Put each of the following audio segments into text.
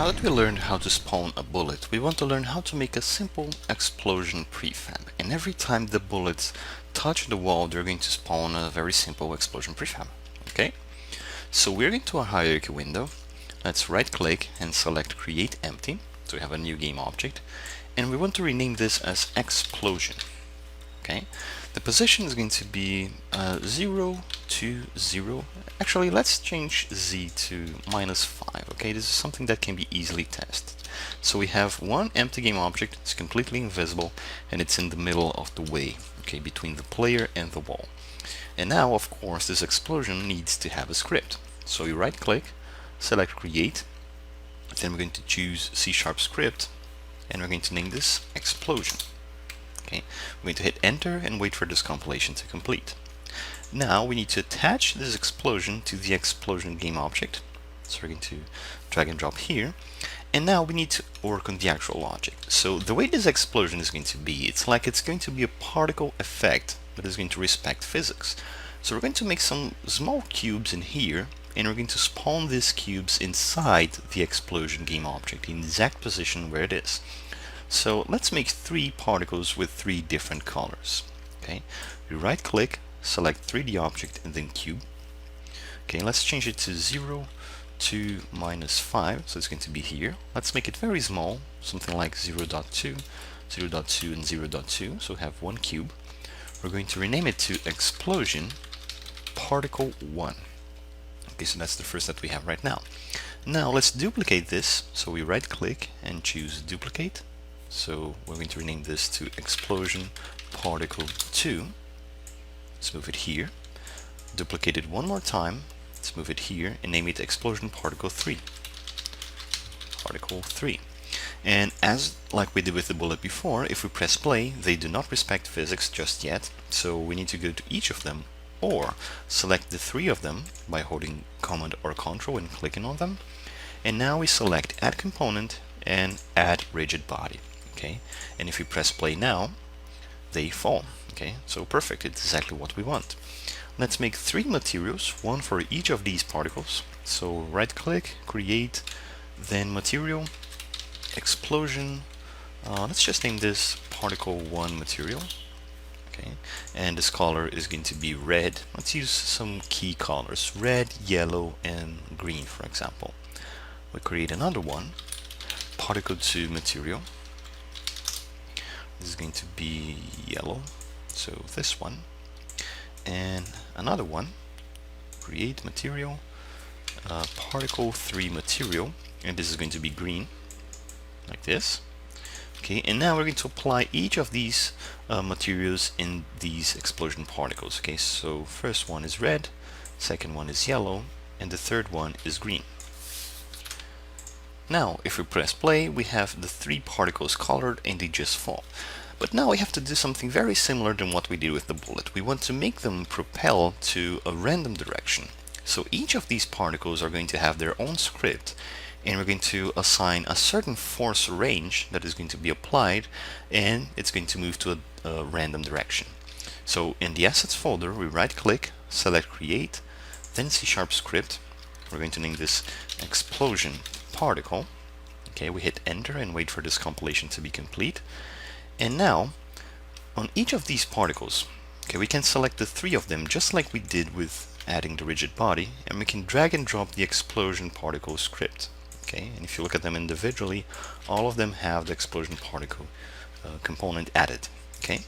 Now that we learned how to spawn a bullet, we want to learn how to make a simple explosion prefab. And every time the bullets touch the wall, they're going to spawn a very simple explosion prefab. Okay? So we're going to our hierarchy window. Let's right click and select create empty. So we have a new game object. And we want to rename this as explosion. Okay? The position is going to be 0 to 0. Actually, let's change z to -5. Okay, this is something that can be easily tested. So we have one empty game object. It's completely invisible, and it's in the middle of the way, okay, between the player and the wall. And now, of course, this explosion needs to have a script. So you right-click, select Create, then we're going to choose C# script, and we're going to name this explosion. Okay, we're going to hit enter and wait for this compilation to complete. Now we need to attach this explosion to the explosion game object. So we're going to drag and drop here. And now we need to work on the actual logic. So the way this explosion is going to be, it's going to be a particle effect that is going to respect physics. So we're going to make some small cubes in here, and we're going to spawn these cubes inside the explosion game object in the exact position where it is. So let's make 3 particles with 3 different colors. Okay, we right click, select 3D object and then cube. Okay, let's change it to 0 to -5, so it's going to be here. Let's make it very small, something like 0.2, 0.2 and 0.2, so we have 1 cube. We're going to rename it to explosion particle 1. Okay, so that's the first that we have right now. Now let's duplicate this, so we right click and choose duplicate. So we're going to rename this to explosion particle 2. Let's move it here. Duplicate it one more time. Let's move it here and name it explosion particle 3. Particle 3. And as like we did with the bullet before, if we press play, they do not respect physics just yet. So we need to go to each of them or select the 3 of them by holding Command or Control and clicking on them. And now we select add component and add rigid body. Okay, and if we press play now, they fall. Okay, so perfect, it's exactly what we want. Let's make 3 materials, one for each of these particles. So right click, create, then material, explosion, let's just name this particle 1 material. Okay, and this color is going to be red. Let's use some key colors, red, yellow and green, for example. We create another one, particle 2 material. This is going to be yellow, so this one, and another one, create material, particle 3 material, and this is going to be green, like this. Okay, and now we're going to apply each of these materials in these explosion particles. Okay, so first one is red, second one is yellow, and the third one is green. Now, if we press play, we have the 3 particles colored and they just fall. But now we have to do something very similar than what we did with the bullet. We want to make them propel to a random direction. So each of these particles are going to have their own script, and we're going to assign a certain force range that is going to be applied, and it's going to move to a random direction. So in the assets folder, we right click, select create, then C# script. We're going to name this explosion particle. Okay, we hit enter and wait for this compilation to be complete. And now on each of these particles, okay, we can select the 3 of them just like we did with adding the rigid body, and we can drag and drop the explosion particle script. Okay, and if you look at them individually, all of them have the explosion particle component added. Okay,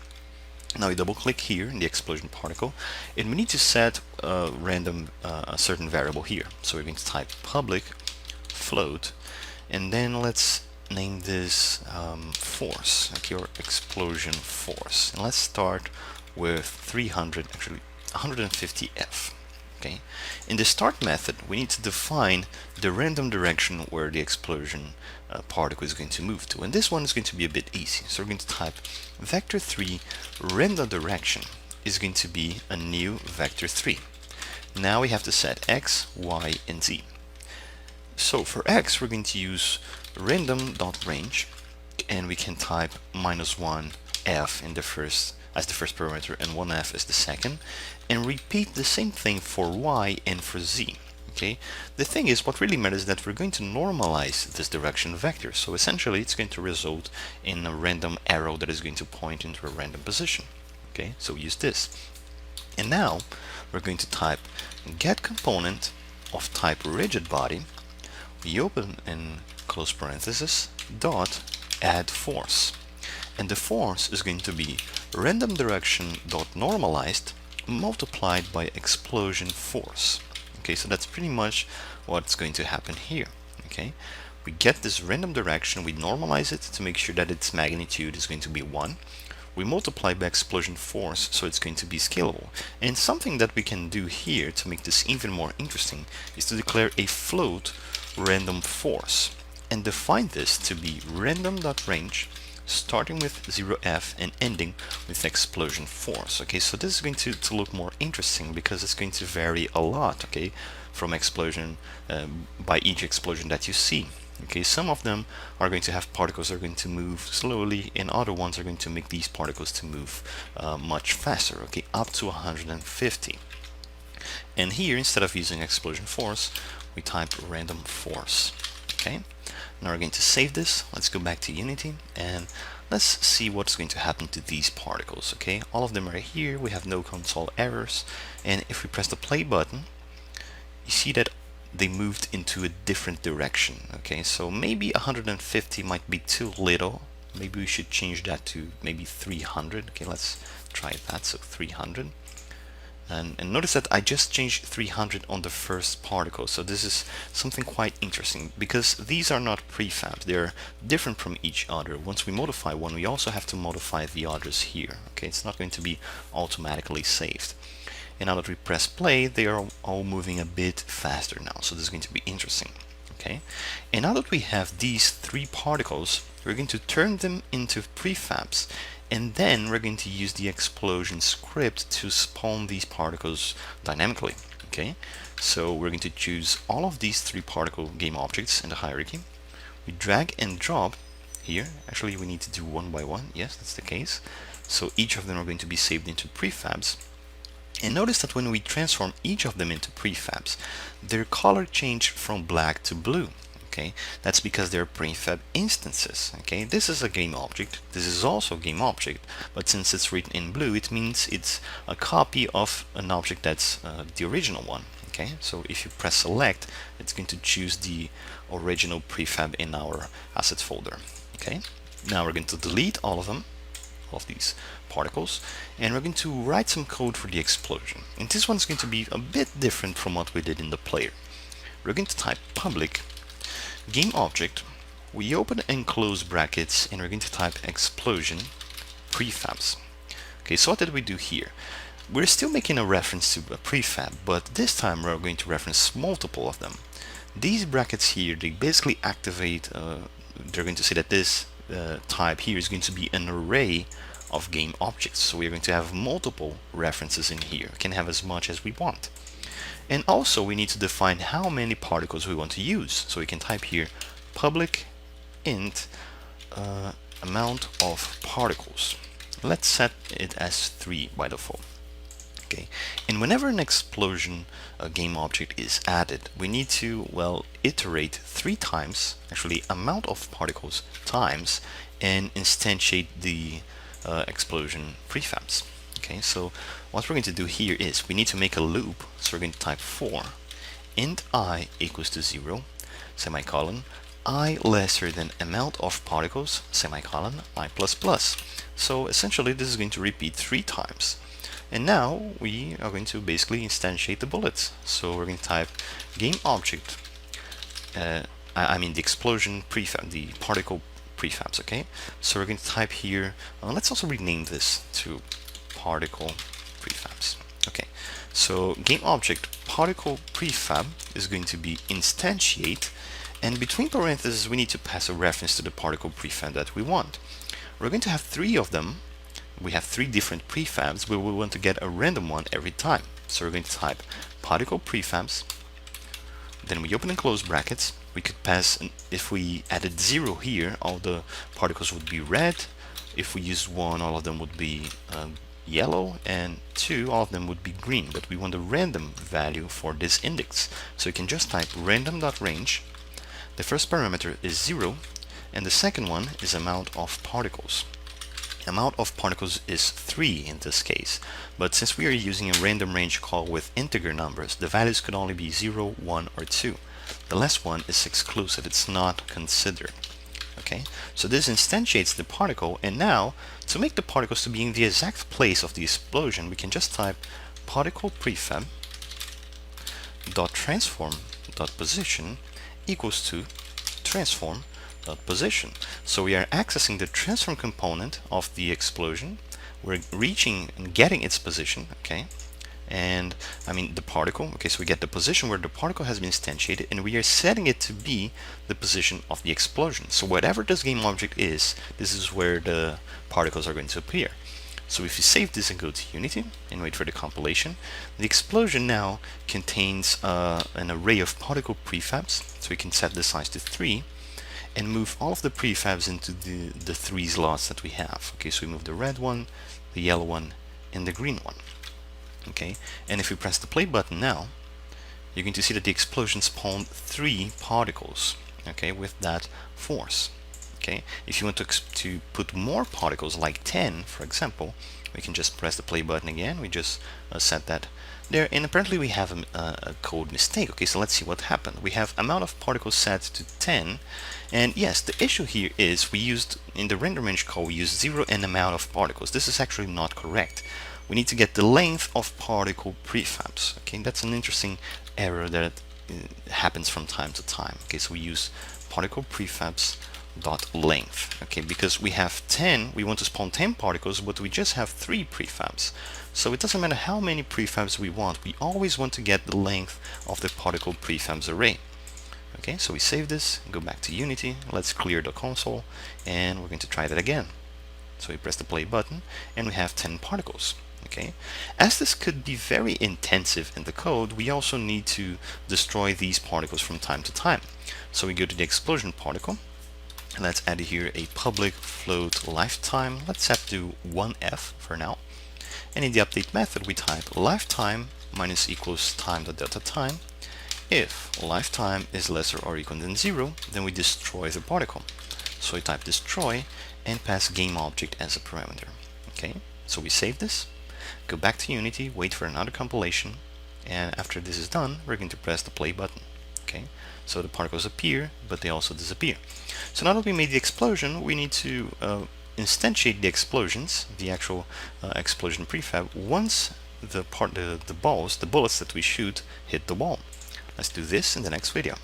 now we double click here in the explosion particle, and we need to set a certain variable here. So we're going to type public float, and then let's name this force, like your explosion force, and let's start with 300, actually 150F. Okay, in the start method we need to define the random direction where the explosion particle is going to move to, and this one is going to be a bit easy. So we're going to type vector3 random direction is going to be a new vector3. Now we have to set x, y and z. So for x we're going to use random.range, and we can type -1f in the first as the first parameter and 1f as the second, and repeat the same thing for y and for z. Okay, the thing is, what really matters is that we're going to normalize this direction vector. So essentially, it's going to result in a random arrow that is going to point into a random position. Okay, so use this. And now we're going to type get component of type rigid body. We open and close parenthesis dot add force, and the force is going to be random direction dot normalized multiplied by explosion force. Okay, so that's pretty much what's going to happen here. Okay, we get this random direction, we normalize it to make sure that its magnitude is going to be 1. We multiply by explosion force, so it's going to be scalable. And something that we can do here to make this even more interesting is to declare a float random force and define this to be random.range starting with 0f and ending with explosion force. Okay, so this is going to look more interesting because it's going to vary a lot, okay, from explosion by each explosion that you see. Okay, some of them are going to have particles that are going to move slowly, and other ones are going to make these particles to move much faster, okay, up to 150. And here, instead of using explosion force, we type random force. Okay, now we're going to save this. Let's go back to Unity and let's see what's going to happen to these particles. Okay, all of them are here. We have no console errors, and if we press the play button, you see that they moved into a different direction. Okay, so maybe 150 might be too little. Maybe we should change that to maybe 300. Okay, let's try that. So 300. And notice that I just changed 300 on the first particle. So this is something quite interesting because these are not prefabs. They're different from each other. Once we modify one, we also have to modify the others here. Okay, it's not going to be automatically saved. And now that we press play, they are all moving a bit faster now. So this is going to be interesting. Okay, and now that we have these 3 particles, we're going to turn them into prefabs. And then we're going to use the explosion script to spawn these particles dynamically. Okay, so we're going to choose all of these 3 particle game objects in the hierarchy. We drag and drop here. Actually, we need to do one by one. Yes, that's the case. So each of them are going to be saved into prefabs. And notice that when we transform each of them into prefabs, their color changed from black to blue. Okay, that's because they're prefab instances. Okay, this is a game object, this is also a game object, but since it's written in blue, it means it's a copy of an object that's the original one. Okay, so if you press select, it's going to choose the original prefab in our assets folder. Okay, now we're going to delete all of them, all of these particles, and we're going to write some code for the explosion. And this one's going to be a bit different from what we did in the player. We're going to type public game object, we open and close brackets, and we're going to type explosion prefabs. Okay, so what did we do here? We're still making a reference to a prefab, but this time we're going to reference multiple of them. These brackets here, they basically activate, they're going to say that this type here is going to be an array of game objects. So we're going to have multiple references in here. We can have as much as we want. And also we need to define how many particles we want to use. So we can type here public int amount of particles. Let's set it as 3 by default. Okay, and whenever an explosion game object is added, we need to, well, iterate 3 times, actually amount of particles times, and instantiate the explosion prefabs. Okay, so what we're going to do here is we need to make a loop. So we're going to type for int I equals to 0, semicolon, I lesser than amount of particles, semicolon, I plus plus. So essentially this is going to repeat 3 times. And now we are going to basically instantiate the bullets. So we're going to type game object, I mean the explosion prefab, the particle prefabs. Okay, so we're going to type here, let's also rename this to particle prefabs. Okay, so game object particle prefab is going to be instantiate, and between parentheses we need to pass a reference to the particle prefab that we want. We're going to have 3 of them. We have 3 different prefabs, but we want to get a random one every time. So we're going to type particle prefabs, then we open and close brackets. We could pass, if we added 0 here, all the particles would be red. If we use 1, all of them would be yellow, and 2, all of them would be green, but we want a random value for this index. So you can just type random.range. The first parameter is 0, and the second one is amount of particles. Amount of particles is 3 in this case, but since we are using a random range call with integer numbers, the values could only be 0, 1, or 2. The last one is exclusive, it's not considered. Okay, so this instantiates the particle, and now to make the particles to be in the exact place of the explosion, we can just type particle prefab dot transform dot position equals to transform dot position. So we are accessing the transform component of the explosion. We're reaching and getting its position, okay, and I mean the particle. Okay, so we get the position where the particle has been instantiated, and we are setting it to be the position of the explosion. So whatever this game object is, this is where the particles are going to appear. So if you save this and go to Unity and wait for the compilation, the explosion now contains an array of particle prefabs. So we can set the size to 3 and move all of the prefabs into the 3 slots that we have. Okay, so we move the red one, the yellow one, and the green one. Okay, and if we press the play button now, you're going to see that the explosion spawned 3 particles, okay, with that force. Okay, if you want to put more particles, like 10 for example, we can just press the play button again. We just set that there, and apparently we have a code mistake. Okay, so let's see what happened. We have amount of particles set to 10, and yes, the issue here is we used, in the render range call, we used 0 and amount of particles. This is actually not correct. We need to get the length of particle prefabs. Okay, that's an interesting error that happens from time to time. Okay, so we use particle prefabs dot length. Okay, because we have 10, we want to spawn 10 particles, but we just have 3 prefabs. So it doesn't matter how many prefabs we want, we always want to get the length of the particle prefabs array. Okay, so we save this, go back to Unity, let's clear the console, and we're going to try that again. So we press the play button, and we have 10 particles. Okay, as this could be very intensive in the code, we also need to destroy these particles from time to time. So we go to the explosion particle, and let's add here a public float lifetime. Let's set to 1f for now. And in the update method, we type lifetime minus equals time.delta time. If lifetime is lesser or equal than 0, then we destroy the particle. So we type destroy and pass game object as a parameter. Okay, so we save this, go back to Unity, wait for another compilation, and after this is done, we're going to press the play button. Okay, so the particles appear, but they also disappear. So now that we made the explosion, we need to instantiate the explosions, the actual explosion prefab, once the bullets that we shoot hit the wall. Let's do this in the next video.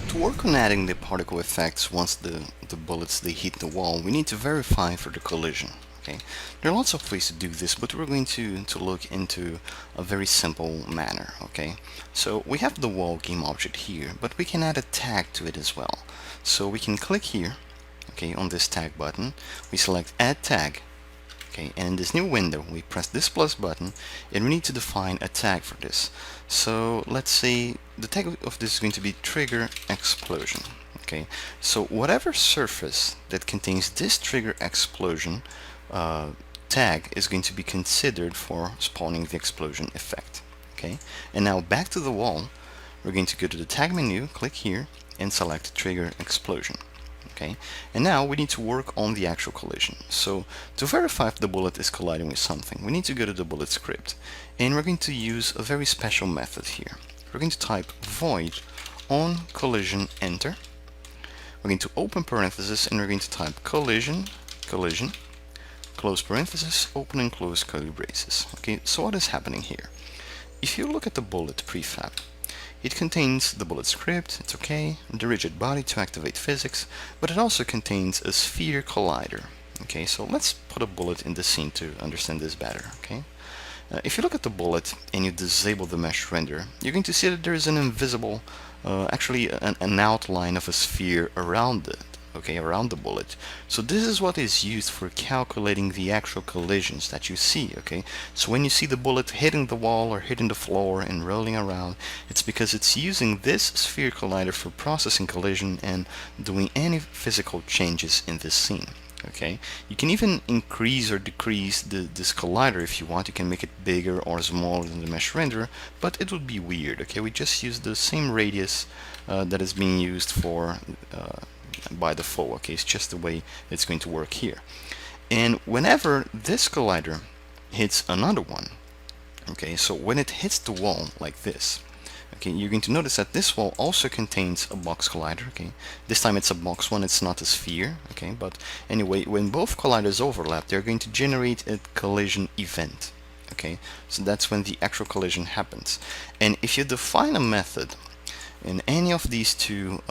To work on adding the particle effects once the bullets they hit the wall, we need to verify for the collision. Okay, there are lots of ways to do this, but we're going to look into a very simple manner. Okay, so we have the wall game object here, but we can add a tag to it as well. So we can click here, okay, on this tag button, we select add tag. Okay, and in this new window, we press this plus button, and we need to define a tag for this. So let's say the tag of this is going to be trigger explosion. Okay, so whatever surface that contains this trigger explosion tag is going to be considered for spawning the explosion effect. Okay, and now back to the wall, we're going to go to the tag menu, click here, and select trigger explosion. Okay, and now we need to work on the actual collision. So to verify if the bullet is colliding with something, we need to go to the bullet script, and we're going to use a very special method here. We're going to type void on collision enter. We're going to open parenthesis, and we're going to type collision close parenthesis, open and close curly braces. Okay, so what is happening here? If you look at the bullet prefab, it contains the bullet script, it's okay, the rigid body to activate physics, but it also contains a sphere collider. Okay, so let's put a bullet in the scene to understand this better. Okay, if you look at the bullet and you disable the mesh render, you're going to see that there is an invisible, actually an outline of a sphere around it. okay, around the bullet. So this is what is used for calculating the actual collisions that you see, okay? So when you see the bullet hitting the wall or hitting the floor and rolling around, it's because it's using this sphere collider for processing collision and doing any physical changes in this scene. Okay, you can even increase or decrease this collider if you want. You can make it bigger or smaller than the mesh renderer, but it would be weird. Okay, we just use the same radius that is being used for by default. Okay, it's just the way it's going to work here. And whenever this collider hits another one, okay, so when it hits the wall like this, okay, you're going to notice that this wall also contains a box collider. Okay, this time it's a box one, it's not a sphere. Okay, but anyway, when both colliders overlap, they're going to generate a collision event. Okay, so that's when the actual collision happens. And if you define a method in any of these two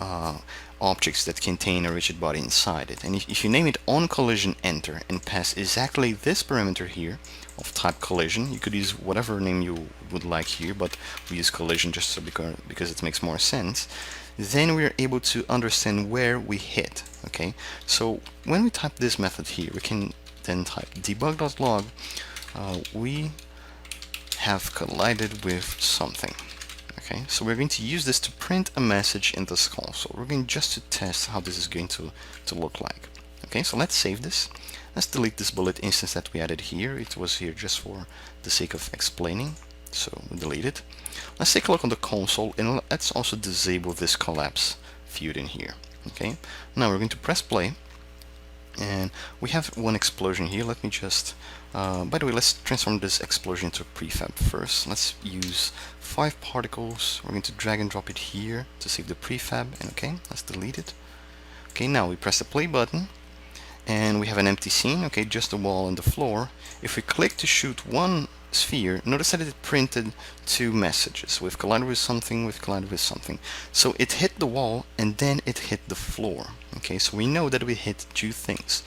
objects that contain a rigid body inside it, and if you name it onCollisionEnter and pass exactly this parameter here of type collision, you could use whatever name you would like here, but we use collision just so because it makes more sense, then we are able to understand where we hit. Okay, so when we type this method here, we can then type debug.log we have collided with something. Okay, so we're going to use this to print a message in this console. We're going just to test how this is going to look like. Okay, so let's save this. Let's delete this bullet instance that we added here. It was here just for the sake of explaining, so we delete it. Let's take a look on the console and let's also disable this collapse field in here. Okay, now we're going to press play. And we have one explosion here. Let me just, by the way, let's transform this explosion into a prefab first. Let's use 5 particles. We're going to drag and drop it here to save the prefab. And okay, let's delete it. Okay, now we press the play button and we have an empty scene. Okay, just the wall and the floor. If we click to shoot one sphere, notice that it printed 2 messages. We've collided with something, we've collided with something. So it hit the wall and then it hit the floor. Okay, so we know that we hit 2 things.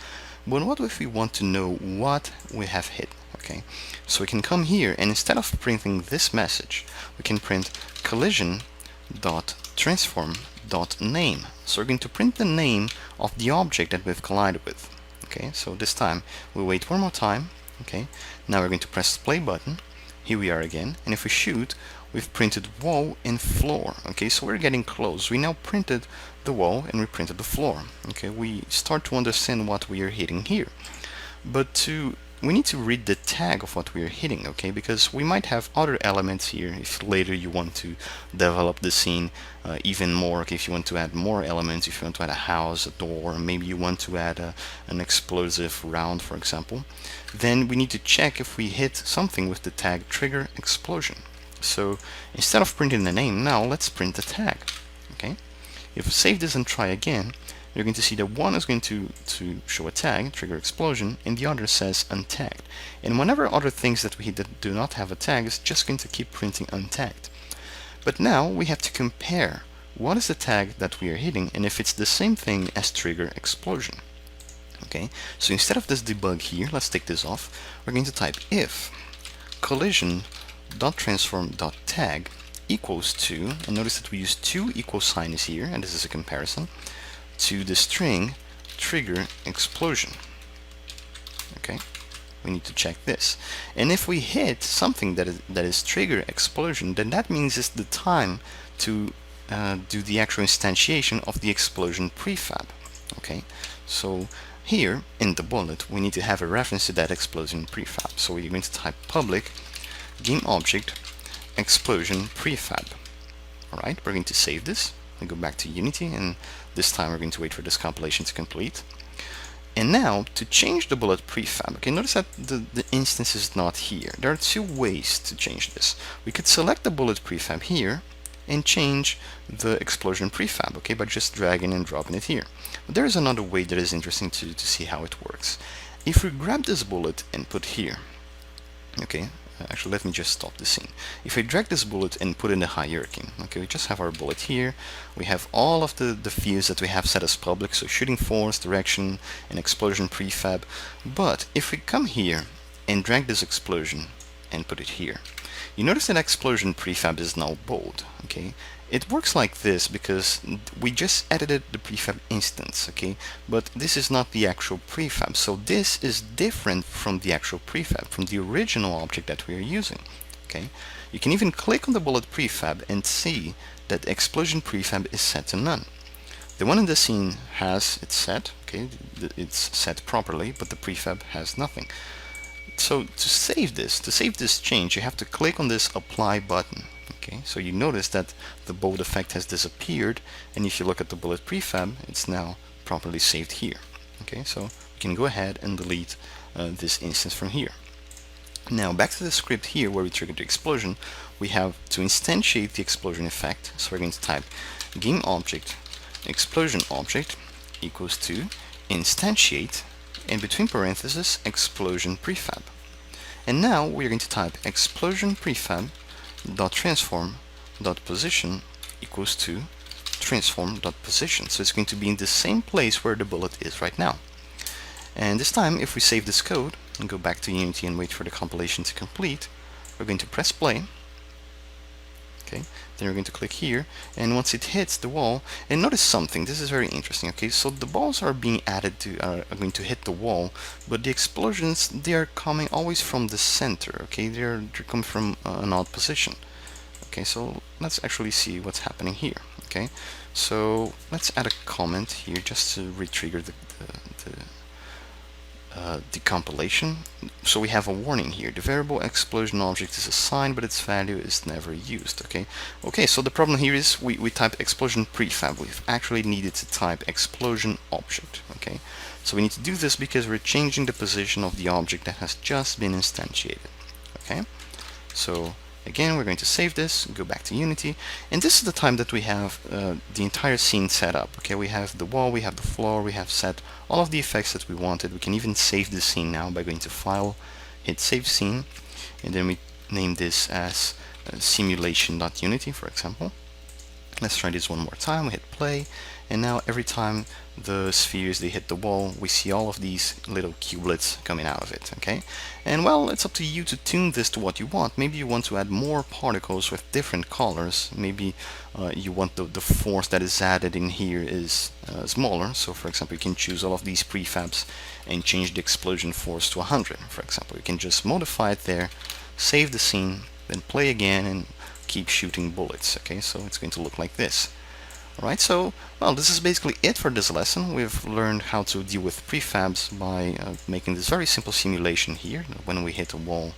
But what if we want to know what we have hit? Okay, so we can come here and instead of printing this message, we can print collision.transform.name. So we're going to print the name of the object that we've collided with. Okay, so this time we wait one more time. Okay, now we're going to press the play button. Here we are again, and if we shoot, we've printed wall and floor. Okay, so we're getting close. We now printed the wall and we printed the floor. Okay, we start to understand what we are hitting here. But we need to read the tag of what we are hitting, okay, because we might have other elements here if later you want to develop the scene even more. Okay, if you want to add more elements, if you want to add a house, a door, maybe you want to add an explosive round, for example, then we need to check if we hit something with the tag trigger explosion. So instead of printing the name, now let's print the tag. Okay, if we save this and try again, you're going to see that one is going to show a tag, trigger explosion, and the other says untagged. And whenever other things that we hit that do not have a tag, it's just going to keep printing untagged. But now we have to compare what is the tag that we are hitting and if it's the same thing as trigger explosion. Okay, so instead of this debug here, let's take this off. We're going to type if collision.transform.tag equals to, and notice that we use 2 equal signs here, and this is a comparison, to the string trigger explosion. Okay, we need to check this, and if we hit something that is trigger explosion, then that means it's the time to do the actual instantiation of the explosion prefab. Okay, so here in the bullet we need to have a reference to that explosion prefab, so we're going to type public game object explosion prefab. Alright, we're going to save this and go back to Unity, and this time we're going to wait for this compilation to complete. And now to change the bullet prefab, okay, notice that the instance is not here. There are 2 ways to change this. We could select the bullet prefab here and change the explosion prefab, okay, by just dragging and dropping it here. But there is another way that is interesting to see how it works. If we grab this bullet and put here, okay, actually let me just stop the scene. If I drag this bullet and put in the hierarchy, okay, we just have our bullet here. We have all of the fields that we have set as public, so shooting force, direction, and explosion prefab. But if we come here and drag this explosion and put it here, you notice that explosion prefab is now bold. Okay, it works like this because we just edited the prefab instance, okay? But this is not the actual prefab, so this is different from the actual prefab, from the original object that we are using, okay? You can even click on the bullet prefab and see that explosion prefab is set to none. The one in the scene has it set, okay? It's set properly, but the prefab has nothing. So to save this change, you have to click on this apply button. Okay, so you notice that the bold effect has disappeared, and if you look at the bullet prefab, it's now properly saved here. Okay, so we can go ahead and delete this instance from here. Now back to the script here where we triggered the explosion, we have to instantiate the explosion effect. So we're going to type game object explosion object equals to instantiate, and between parentheses explosion prefab. And now we're going to type explosion prefab dot transform dot position equals to transform dot position. So it's going to be in the same place where the bullet is right now. And this time, if we save this code and go back to Unity and wait for the compilation to complete, we're going to press play. Okay, then we're going to click here, and once it hits the wall, and notice something, this is very interesting. Okay, so the balls are being added to are going to hit the wall, but the explosions, they are coming always from the center. Okay, they're coming from an odd position. Okay, so let's actually see what's happening here. Okay, so let's add a comment here just to retrigger the compilation. So we have a warning here: the variable explosion object is assigned, but its value is never used. Okay, so the problem here is we typed explosion prefab. We've actually needed to type explosion object. Okay, so we need to do this because we're changing the position of the object that has just been instantiated. Okay, so again, we're going to save this, go back to Unity, and this is the time that we have the entire scene set up. Okay, we have the wall, we have the floor, we have set all of the effects that we wanted. We can even save the scene now by going to File, hit Save Scene, and then we name this as simulation.unity, for example. Let's try this one more time. We hit play, and now every time the spheres they hit the wall, we see all of these little cubelets coming out of it. Okay, and well, it's up to you to tune this to what you want. Maybe you want to add more particles with different colors. Maybe you want the force that is added in here is smaller. So for example, you can choose all of these prefabs and change the explosion force to 100, for example. You can just modify it there, save the scene, then play again, and keep shooting bullets. Okay, so it's going to look like this. Alright, so, well, this is basically it for this lesson. We've learned how to deal with prefabs by making this very simple simulation here. When we hit a wall,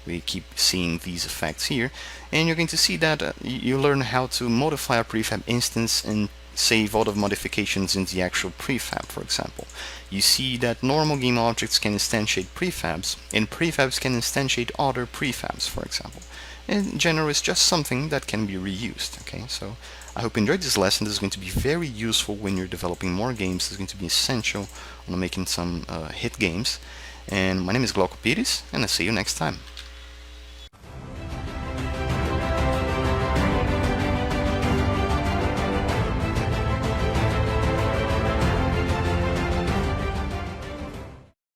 we keep seeing these effects here, and you're going to see that you learn how to modify a prefab instance and save all the modifications in the actual prefab. For example, you see that normal game objects can instantiate prefabs, and prefabs can instantiate other prefabs, for example. In general, it's just something that can be reused. Okay, so I hope you enjoyed this lesson. This is going to be very useful when you're developing more games. This is going to be essential when making some hit games. And my name is Glauco Pires, and I'll see you next time.